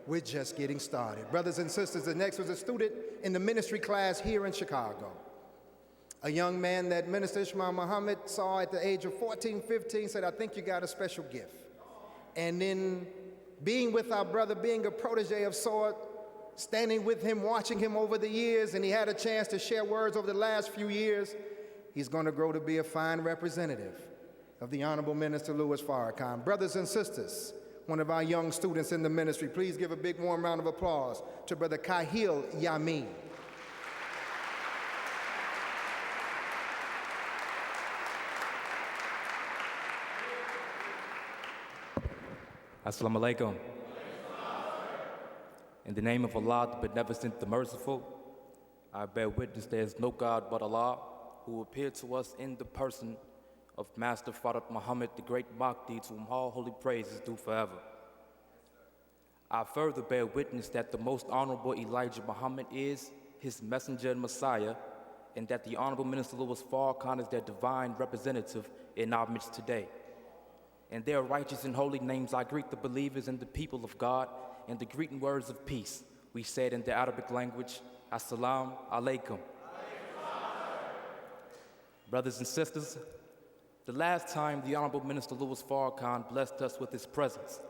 We're just getting started. Brothers and sisters, the next was a student in the ministry class here in Chicago. A young man that Minister Ishmael Muhammad saw at the age of 14, 15, said, I think you got a special gift. And then being with our brother, being a protege of sort, standing with him, watching him over the years, and he had a chance to share words over the last few years, he's going to grow to be a fine representative of the Honorable Minister Louis Farrakhan. Brothers and sisters, one of our young students in the ministry, please give a big warm round of applause to Brother Kahil Yamin. Assalamu alaikum. In the name of Allah, the Beneficent, the Merciful, I bear witness there is no God but Allah, who appeared to us in the person of Master Farrakhan Muhammad, the great Mahdi, to whom all holy praise is due forever. I further bear witness that the most honorable Elijah Muhammad is his messenger and Messiah, and that the Honorable Minister Louis Farrakhan is their divine representative in our midst today. In their righteous and holy names, I greet the believers and the people of God in the greeting words of peace. We said in the Arabic language, Assalamu alaikum. Brothers and sisters, the last time the Honorable Minister Louis Farrakhan blessed us with his presence,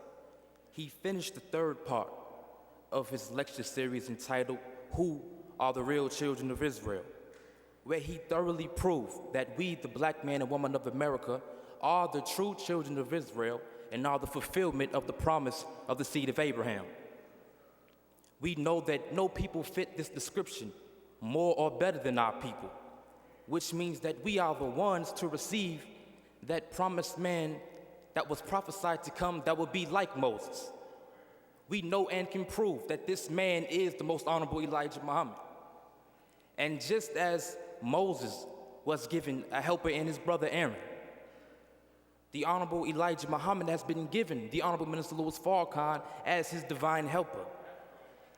he finished the third part of his lecture series entitled, Who Are the Real Children of Israel?, where he thoroughly proved that we, the black man and woman of America, are the true children of Israel and are the fulfillment of the promise of the seed of Abraham. We know that no people fit this description more or better than our people, which means that we are the ones to receive that promised man that was prophesied to come that will be like Moses. We know and can prove that this man is the most honorable Elijah Muhammad. And just as Moses was given a helper in his brother Aaron, the Honorable Elijah Muhammad has been given the Honorable Minister Louis Farrakhan as his divine helper.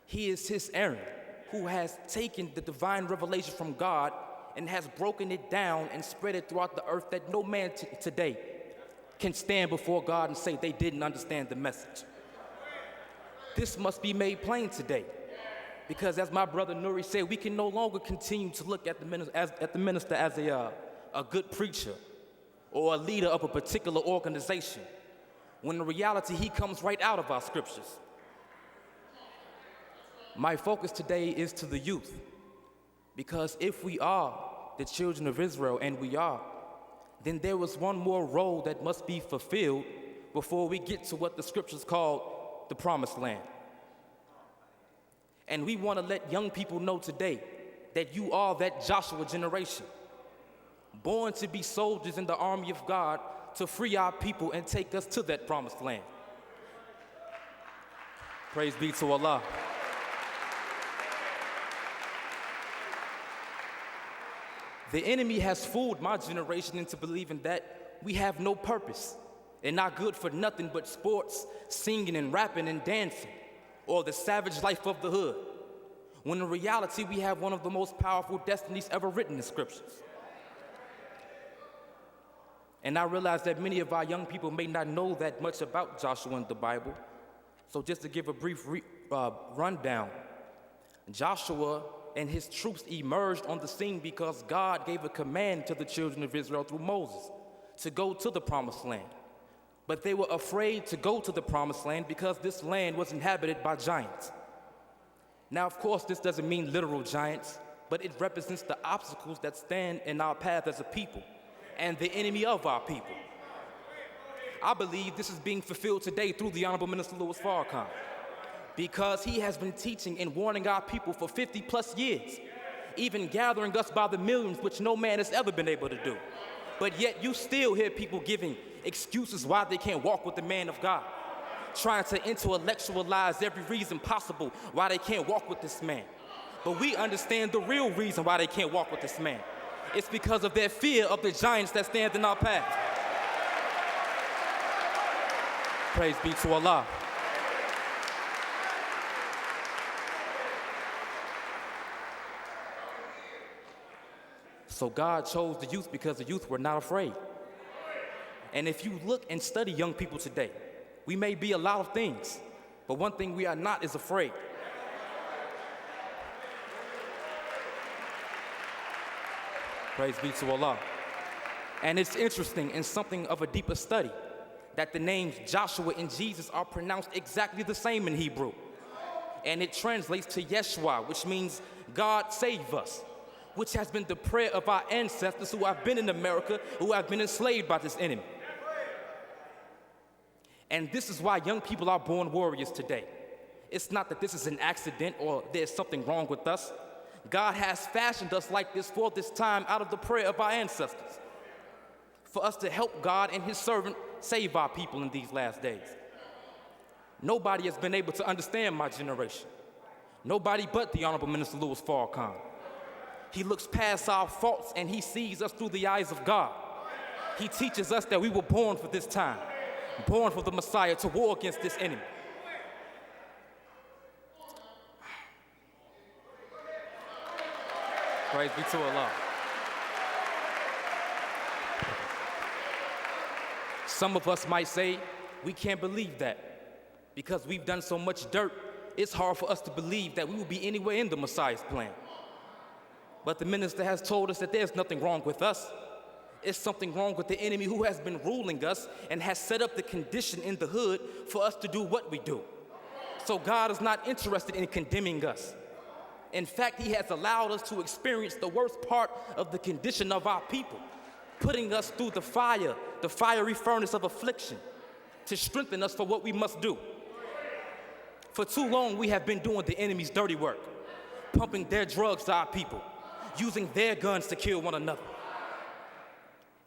He is his Aaron, who has taken the divine revelation from God and has broken it down and spread it throughout the earth, that no man today can stand before God and say they didn't understand the message. This must be made plain today, because as my brother Nuri said, we can no longer continue to look at the minister as a good preacher or a leader of a particular organization, when in reality he comes right out of our scriptures. My focus today is to the youth, because if we are the children of Israel, and we are, then there was one more role that must be fulfilled before we get to what the scriptures call the promised land. And we want to let young people know today that you are that Joshua generation, born to be soldiers in the army of God to free our people and take us to that promised land. Praise be to Allah. The enemy has fooled my generation into believing that we have no purpose and not good for nothing but sports, singing and rapping and dancing, or the savage life of the hood, when in reality we have one of the most powerful destinies ever written in scriptures. And I realize that many of our young people may not know that much about Joshua in the Bible. So just to give a brief rundown, Joshua and his troops emerged on the scene because God gave a command to the children of Israel through Moses to go to the promised land. But they were afraid to go to the promised land because this land was inhabited by giants. Now, of course, this doesn't mean literal giants, but it represents the obstacles that stand in our path as a people and the enemy of our people. I believe this is being fulfilled today through the Honorable Minister Louis Farrakhan, because he has been teaching and warning our people for 50 plus years, even gathering us by the millions, which no man has ever been able to do. But yet you still hear people giving excuses why they can't walk with the man of God, trying to intellectualize every reason possible why they can't walk with this man. But we understand the real reason why they can't walk with this man. It's because of their fear of the giants that stand in our path. Praise be to Allah. So God chose the youth because the youth were not afraid. And if you look and study young people today, we may be a lot of things, But one thing we are not is afraid. Praise be to Allah. And it's interesting in something of a deeper study that the names Joshua and Jesus are pronounced exactly the same in Hebrew. And it translates to Yeshua, which means God save us, which has been the prayer of our ancestors who have been in America, who have been enslaved by this enemy. And this is why young people are born warriors today. It's not that this is an accident or there's something wrong with us. God has fashioned us like this for this time out of the prayer of our ancestors, for us to help God and his servant save our people in these last days. Nobody has been able to understand my generation. Nobody but the Honorable Minister Louis Farrakhan. He looks past our faults and he sees us through the eyes of God. He teaches us that we were born for this time, born for the Messiah to war against this enemy. Praise be to Allah. Some of us might say, we can't believe that. Because we've done so much dirt, it's hard for us to believe that we will be anywhere in the Messiah's plan. But the minister has told us that there's nothing wrong with us. It's something wrong with the enemy who has been ruling us and has set up the condition in the hood for us to do what we do. So God is not interested in condemning us. In fact, he has allowed us to experience the worst part of the condition of our people, putting us through the fiery furnace of affliction, to strengthen us for what we must do. For too long, we have been doing the enemy's dirty work, pumping their drugs to our people, using their guns to kill one another.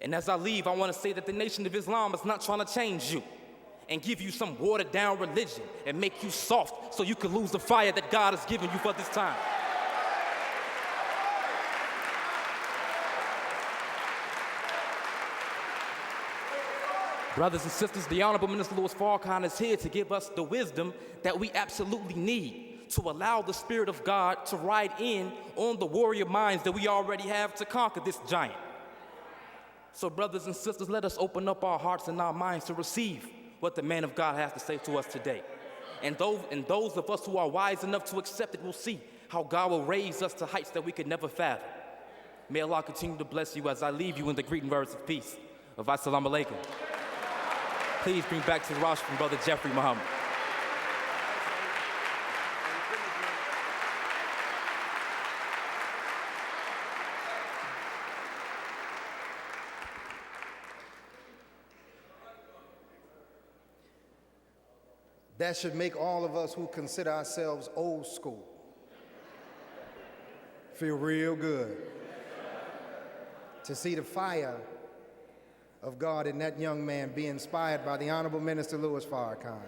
And as I leave, I want to say that the Nation of Islam is not trying to change you and give you some watered-down religion and make you soft so you can lose the fire that God has given you for this time. Brothers and sisters, the Honorable Minister Louis Farrakhan is here to give us the wisdom that we absolutely need to allow the Spirit of God to ride in on the warrior minds that we already have to conquer this giant. So brothers and sisters, let us open up our hearts and our minds to receive what the man of God has to say to us today. And those of us who are wise enough to accept it will see how God will raise us to heights that we could never fathom. May Allah continue to bless you as I leave you in the greeting words of peace of Assalamu alaikum. Please bring back to the roster from Brother Jeffrey Muhammad. That should make all of us who consider ourselves old school feel real good to see the fire of God in that young man be inspired by the Honorable Minister Louis Farrakhan.